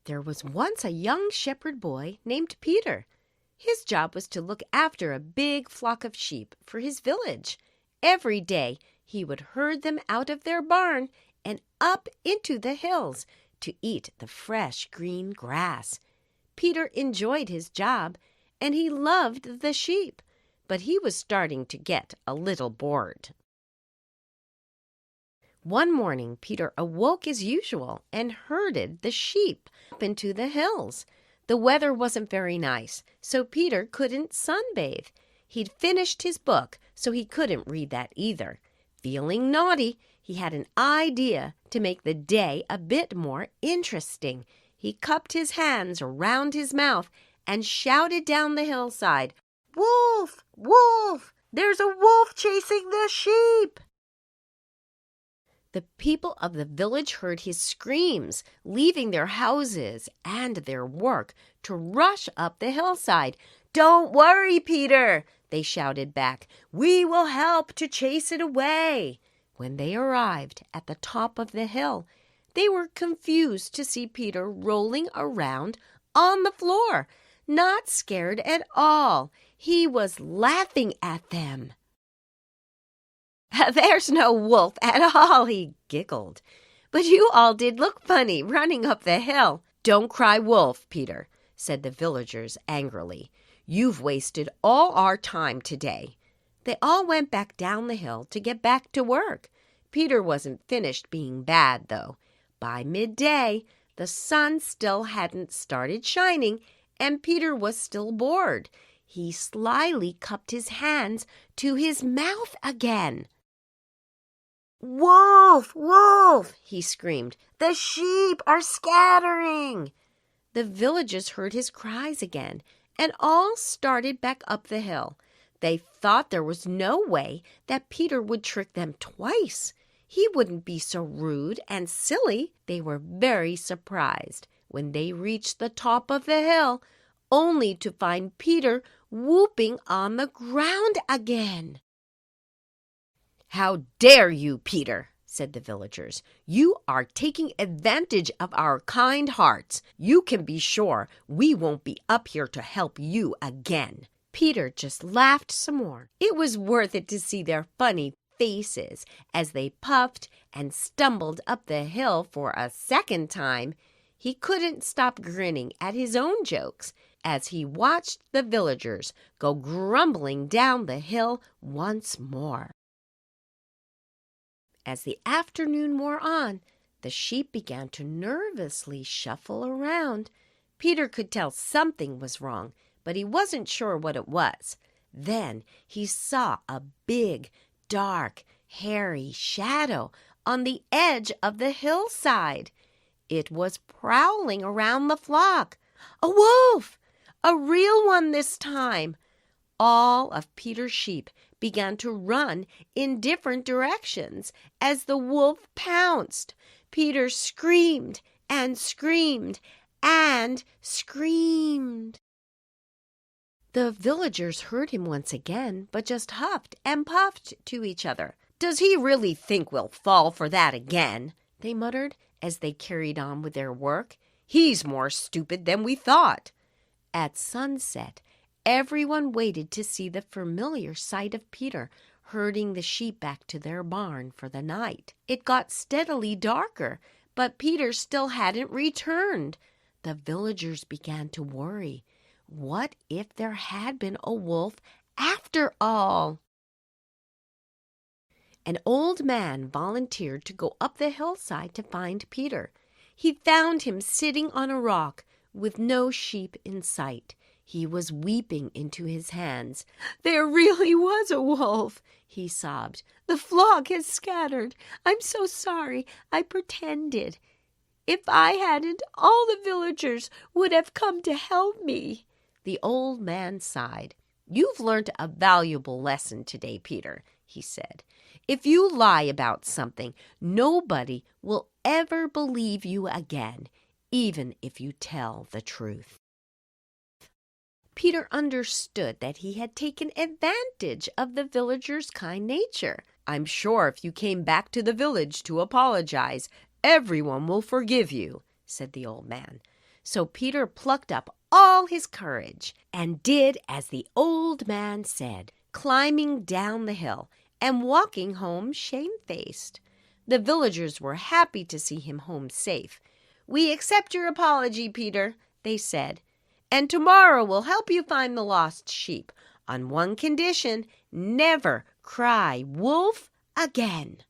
There was once a young shepherd boy named Peter. His job was to look after a big flock of sheep for his village. Every day he would herd them out of their barn and up into the hills to eat the fresh green grass. Peter enjoyed his job, and he loved the sheep, but he was starting to get a little bored. One morning, Peter awoke as usual and herded the sheep up into the hills. The weather wasn't very nice, so Peter couldn't sunbathe. He'd finished his book, so he couldn't read that either. Feeling naughty, he had an idea to make the day a bit more interesting. He cupped his hands around his mouth and shouted down the hillside, "Wolf! Wolf! There's a wolf chasing the sheep!" The people of the village heard his screams, leaving their houses and their work to rush up the hillside. "Don't worry, Peter," they shouted back. "We will help to chase it away." When they arrived at the top of the hill, they were confused to see Peter rolling around on the floor, not scared at all. He was laughing at them. "There's no wolf at all," he giggled. "But you all did look funny running up the hill." "Don't cry wolf, Peter," said the villagers angrily. "You've wasted all our time today." They all went back down the hill to get back to work. Peter wasn't finished being bad, though. By midday, the sun still hadn't started shining, and Peter was still bored. He slyly cupped his hands to his mouth again. "Wolf! Wolf!" he screamed. "The sheep are scattering!" The villagers heard his cries again and all started back up the hill. They thought there was no way that Peter would trick them twice. He wouldn't be so rude and silly. They were very surprised when they reached the top of the hill, only to find Peter whooping on the ground again. "How dare you, Peter?" said the villagers. "You are taking advantage of our kind hearts. You can be sure we won't be up here to help you again." Peter just laughed some more. It was worth it to see their funny faces as they puffed and stumbled up the hill for a second time. He couldn't stop grinning at his own jokes as he watched the villagers go grumbling down the hill once more. As the afternoon wore on, the sheep began to nervously shuffle around. Peter could tell something was wrong, but he wasn't sure what it was. Then he saw a big, dark, hairy shadow on the edge of the hillside. It was prowling around the flock. A wolf! A real one this time! All of Peter's sheep began to run in different directions as the wolf pounced. Peter screamed and screamed and screamed. The villagers heard him once again, but just huffed and puffed to each other. "Does he really think we'll fall for that again?" they muttered as they carried on with their work. "He's more stupid than we thought." At sunset, everyone waited to see the familiar sight of Peter herding the sheep back to their barn for the night. It got steadily darker, but Peter still hadn't returned. The villagers began to worry. What if there had been a wolf after all? An old man volunteered to go up the hillside to find Peter. He found him sitting on a rock with no sheep in sight. He was weeping into his hands. "There really was a wolf," he sobbed. "The flock has scattered. I'm so sorry. I pretended. If I hadn't, all the villagers would have come to help me." The old man sighed. "You've learned a valuable lesson today, Peter," he said. "If you lie about something, nobody will ever believe you again, even if you tell the truth." Peter understood that he had taken advantage of the villagers' kind nature. "I'm sure if you came back to the village to apologize, everyone will forgive you," said the old man. So Peter plucked up all his courage and did as the old man said, climbing down the hill and walking home shamefaced. The villagers were happy to see him home safe. "We accept your apology, Peter," they said, "and tomorrow we'll help you find the lost sheep. On one condition, never cry wolf again."